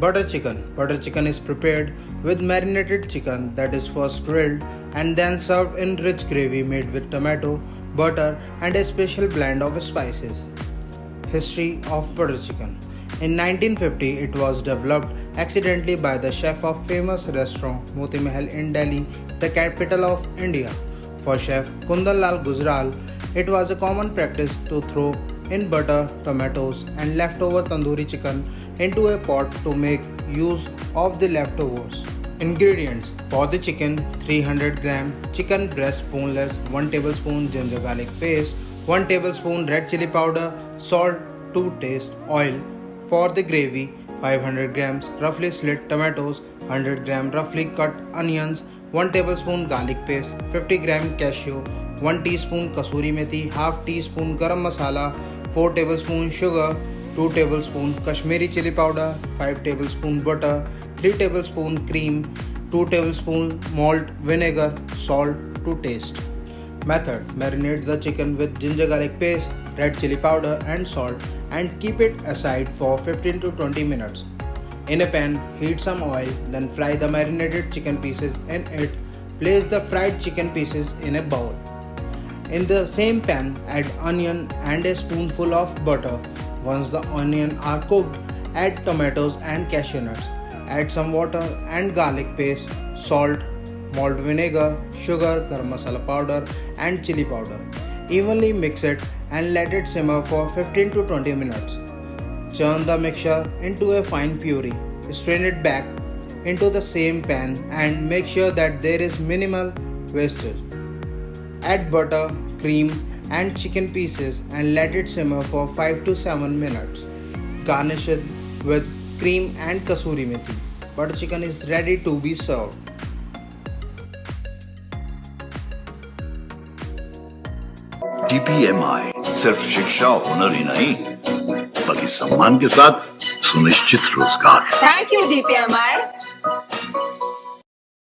Butter chicken. Butter chicken is prepared with marinated chicken that is first grilled and then served in rich gravy made with tomato, butter, and a special blend of spices. History of butter chicken. In 1950, it was developed accidentally by the chef of famous restaurant Moti Mahal in Delhi, the capital of India. For chef Kundan Lal Gujral, it was a common practice to throw in butter, tomatoes, and leftover tandoori chicken into a pot to make use of the leftovers. Ingredients for the chicken: 300 gram chicken breast boneless, 1 tablespoon ginger garlic paste, 1 tablespoon red chili powder, salt to taste, oil. For the gravy: 500 grams roughly slit tomatoes, 100 gram roughly cut onions, 1 tablespoon garlic paste, 50 gram cashew, 1 teaspoon kasuri methi, half teaspoon garam masala, 4 tablespoon sugar, 2 tablespoon Kashmiri chili powder, 5 tablespoon butter, 3 tablespoon cream, 2 tablespoon malt vinegar, salt to taste. Method: marinate the chicken with ginger garlic paste, red chili powder, and salt and keep it aside for 15 to 20 minutes. In a pan, heat some oil, then fry the marinated chicken pieces in it. Place the fried chicken pieces in a bowl. In the same pan, add onion and a spoonful of butter. Once the onions are cooked, add tomatoes and cashew nuts. Add some water and garlic paste, salt, malt vinegar, sugar, garam masala powder, and chili powder. Evenly mix it and let it simmer for 15 to 20 minutes. Churn the mixture into a fine puree. Strain it back into the same pan and make sure that there is minimal wastage. Add butter, cream, and chicken pieces and let it simmer for 5 to 7 minutes. Garnish it with cream and kasuri methi. Butter chicken is ready to be served. DPMI सिर्फ शिक्षा हुनर ही नहीं बल्कि सम्मान के साथ सुनिश्चित रोजगार। Thank you, DPMI.